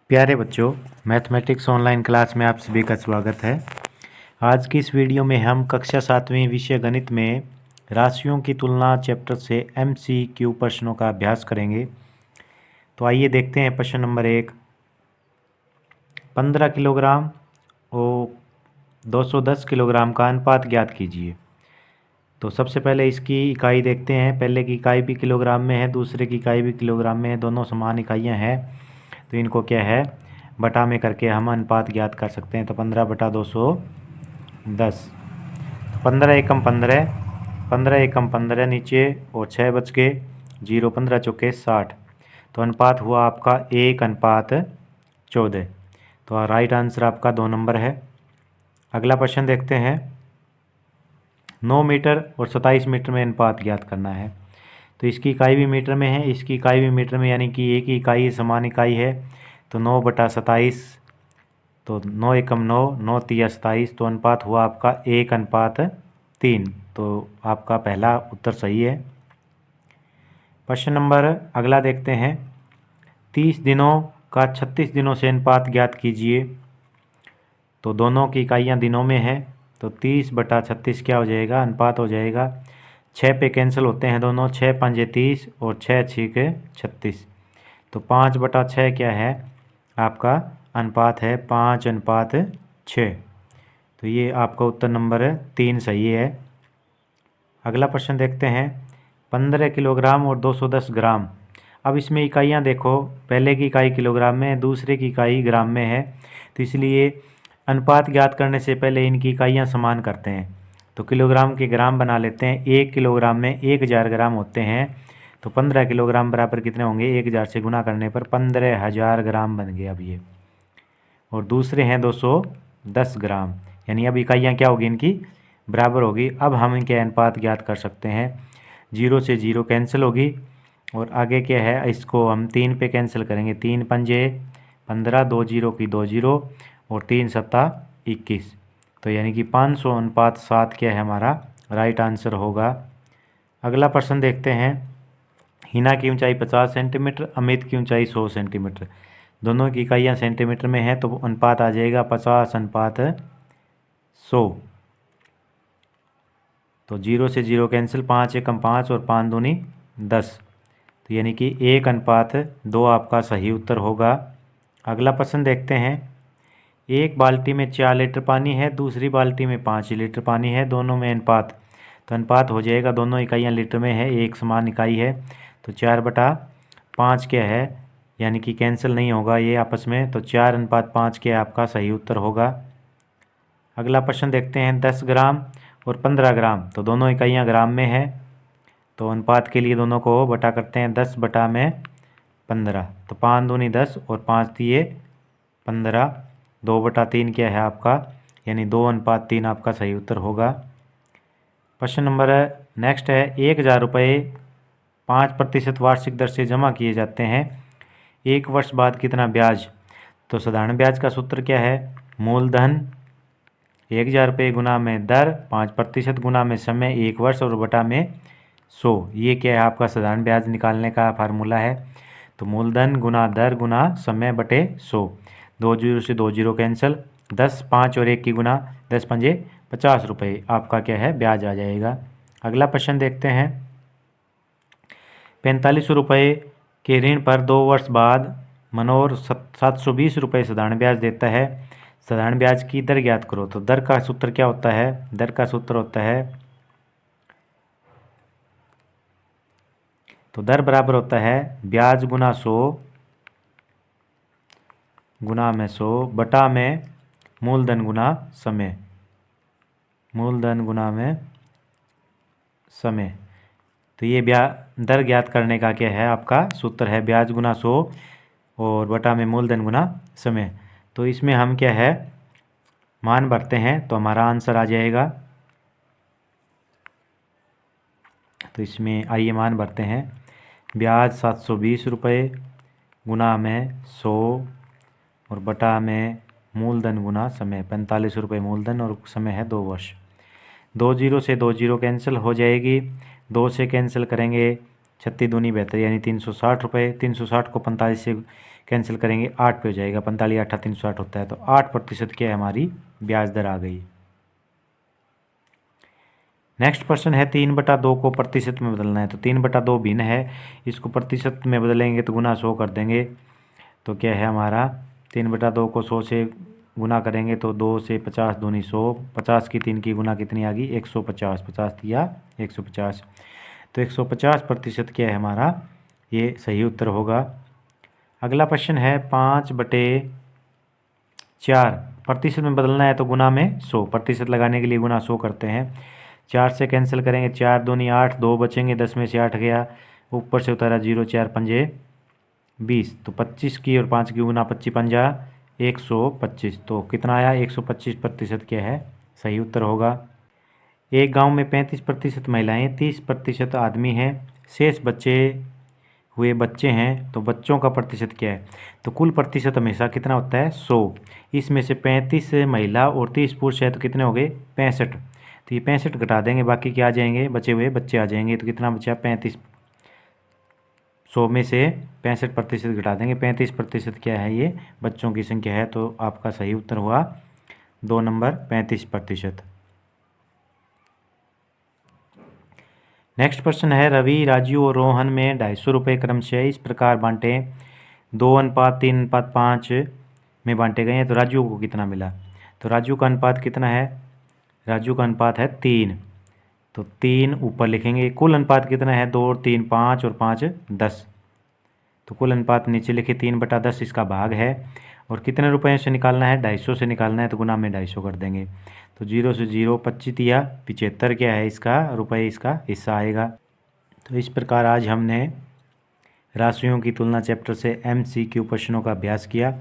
प्यारे बच्चों, mathematics online class में आप सभी का स्वागत है। आज की इस वीडियो में हम कक्षा 7वीं विषय गणित में राशियों की तुलना चैप्टर से MCQ प्रश्नों का अभ्यास करेंगे। तो आइए देखते हैं प्रश्न नंबर 1। 15 किलोग्राम और 210 किलोग्राम का अनुपात ज्ञात कीजिए। तो सबसे पहले इसकी इकाई देखते हैं। पहले की इकाई भी किलोग्राम में है, दूसरे की इकाई भी किलोग्राम में है, दोनों समान इकाइयाँ हैं। तो इनको क्या है, बटा में करके हम अनुपात ज्ञात कर सकते हैं। तो 15 बटा 210, 15 एकम 15, 15 एकम 15 नीचे और 6 बच के 0, 15 चौके 60। तो अनुपात हुआ आपका 1:14। तो राइट आंसर आपका 2 नंबर है। अगला प्रश्न देखते हैं। 9 मीटर और 27 मीटर में अनुपात ज्ञात करना है। तो इसकी इकाई भी मीटर में है, इसकी इकाई भी मीटर में, यानी कि एक ही इकाई समान इकाई है। तो 9 बटा 27, तो 9 एकम 9, 9 तिया 27। तो अनुपात हुआ आपका 1:3। तो आपका पहला उत्तर सही है। प्रश्न नंबर अगला देखते हैं। 30 दिनों का 36 दिनों से अनुपात ज्ञात कीजिए। तो दोनों की इकाइयाँ दिनों में है, तो 30 बटा 36 क्या हो जाएगा, अनुपात हो जाएगा। 6 पे कैंसिल होते हैं दोनों, 6 पंजे 30 और 6 छीके 36। तो 5 बटा 6 क्या है, आपका अनुपात है 5:6। तो ये आपका उत्तर नंबर 3 सही है। अगला प्रश्न देखते हैं। 15 किलोग्राम और 210 ग्राम। अब इसमें इकाइयाँ देखो, पहले की इकाई किलोग्राम में है, दूसरे की इकाई ग्राम में है। तो इसलिए अनुपात ज्ञात करने से पहले इनकी इकाइयाँ समान करते हैं। तो किलोग्राम के ग्राम बना लेते हैं। 1 किलोग्राम में 1000 ग्राम होते हैं। तो 15 किलोग्राम बराबर कितने होंगे, 1000 से गुना करने पर 15,000 ग्राम बन गए अब ये। और दूसरे हैं 210 ग्राम, यानी अब इकाइयाँ क्या होगी इनकी, बराबर होगी। अब हम इनके अनुपात ज्ञात कर सकते हैं। 0 से 0 कैंसिल होगी और आगे क्या है, इसको हम 3 पे कैंसिल करेंगे। 3 पंजे 15, 2 0 की 2 0 और 3 सत्ता 21। तो यानी कि 500:7 क्या है हमारा राइट आंसर होगा। अगला प्रश्न देखते हैं। हिना की ऊंचाई 50 सेंटीमीटर, अमित की ऊंचाई 100 सेंटीमीटर। दोनों की इकाइयाँ सेंटीमीटर में है, तो अनुपात आ जाएगा 50:100। तो 0 से 0 कैंसिल, 5 एकम 5 और 5 दूनी 10। तो यानी कि 1:2 आपका सही उत्तर होगा। अगला प्रश्न देखते हैं। एक बाल्टी में 4 लीटर पानी है, दूसरी बाल्टी में 5 लीटर पानी है, दोनों में अनुपात। तो अनुपात हो जाएगा, दोनों इकाइयाँ लीटर में है, एक समान इकाई है। तो 4/5 क्या है, यानी कि कैंसिल नहीं होगा ये आपस में। तो 4:5 क्या आपका सही उत्तर होगा। अगला प्रश्न देखते हैं। 10 ग्राम और 15 ग्राम, तो दोनों इकाइयाँ ग्राम में है। तो अनुपात के लिए दोनों को बटा करते हैं, 10 बटा में 15। तो 5 दूनी 10 और 5 दिए 15। 2/3 क्या है आपका, यानी 2:3 आपका सही उत्तर होगा। प्रश्न नंबर नेक्स्ट है। 1000 रुपये 5% वार्षिक दर से जमा किए जाते हैं, 1 वर्ष बाद कितना ब्याज। तो साधारण ब्याज का सूत्र क्या है, मूलधन 1000 रुपये गुना में दर 5% गुना में समय 1 वर्ष और बटा में 100। ये क्या है आपका साधारण ब्याज निकालने का फार्मूला है। तो मूलधन गुना दर गुना समय बटे 100। 2 0 से 2 0 कैंसिल, 10 5 और 1 की गुना, 10 पंजे 50 रुपये आपका क्या है ब्याज आ जाएगा। अगला प्रश्न देखते हैं। 45 रुपये के ऋण पर 2 वर्ष बाद मनोहर 720 रुपये साधारण ब्याज देता है। साधारण ब्याज की दर ज्ञात करो। तो दर का सूत्र क्या होता है, दर का सूत्र होता है, तो दर बराबर होता है ब्याज गुना 100 गुना में 100 बटा में मूलधन गुना समय, मूलधन गुना में समय। तो ये दर ज्ञात करने का क्या है आपका सूत्र है, ब्याज गुना 100 और बटा में मूलधन गुना समय। तो इसमें हम क्या है मान भरते हैं, तो हमारा आंसर आ जाएगा। तो इसमें आइए मान भरते हैं। ब्याज 720 रुपये गुना में 100 और बटा में मूलधन गुना समय, 45 रुपये मूलधन और समय है 2 वर्ष। 2 0 से 2 0 कैंसिल हो जाएगी, 2 से कैंसिल करेंगे 36 दूनी 72, यानी 360 रुपये। 360 को 45 से कैंसिल करेंगे 8 पे हो जाएगा, 45 8 360 होता है। तो 8% क्या है हमारी ब्याज दर आ गई। नेक्स्ट प्रश्न है 3/2 को प्रतिशत में बदलना है। तो 3/2 भिन्न है, इसको प्रतिशत में बदलेंगे तो गुना 100 कर देंगे। तो क्या है हमारा 3/2 को 100 से गुना करेंगे तो 2 से 50 दूनी 100, 50 की 3 की गुना कितनी आ गई 150, 50 दिया 150। तो 150% क्या है हमारा, ये सही उत्तर होगा। अगला प्रश्न है 5/4 प्रतिशत में बदलना है तो गुना में 100, प्रतिशत लगाने के लिए गुना 100 करते हैं। 4 से कैंसिल करेंगे, 4 दूनी 8, 2 बचेंगे, 10 में से 8 गया, ऊपर से उतारा 0, 4 पंजे 20। तो 25 की और 5 की गुना 25 पंजा 125। तो कितना आया 125% क्या है सही उत्तर होगा। एक गांव में 35% महिलाएं, 30% आदमी हैं, शेष बच्चे हुए बच्चे हैं, तो बच्चों का प्रतिशत क्या है। तो कुल प्रतिशत हमेशा कितना होता है 100। इसमें से 35 महिला और 30 पुरुष है तो कितने हो गए 65। तो ये 65 घटा देंगे, बाकी क्या आ जाएंगे बचे हुए बच्चे आ जाएंगे। तो कितना बचा 35, 100 में से 65% घटा देंगे, 35% क्या है ये बच्चों की संख्या है। तो आपका सही उत्तर हुआ 2 नंबर 35%। नेक्स्ट प्रश्न है रवि, राजू और रोहन में 250 रुपये क्रमशः इस प्रकार बांटे 2:3:5 में बांटे गए हैं। तो राजू को कितना मिला। तो राजू का अनुपात कितना है, राजू का अनुपात है 3। तो 3 ऊपर लिखेंगे। कुल अनुपात कितना है 2 और 3 5 और 5 10। तो कुल अनुपात नीचे लिखे 3/10 इसका भाग है। और कितने रुपए से निकालना है 250 से निकालना है, तो गुना में 250 कर देंगे। तो 0 से 0 25 या 75 क्या है इसका रुपए, इसका हिस्सा आएगा। तो इस प्रकार आज हमने राशियों की तुलना चैप्टर से MCQ प्रश्नों का अभ्यास किया।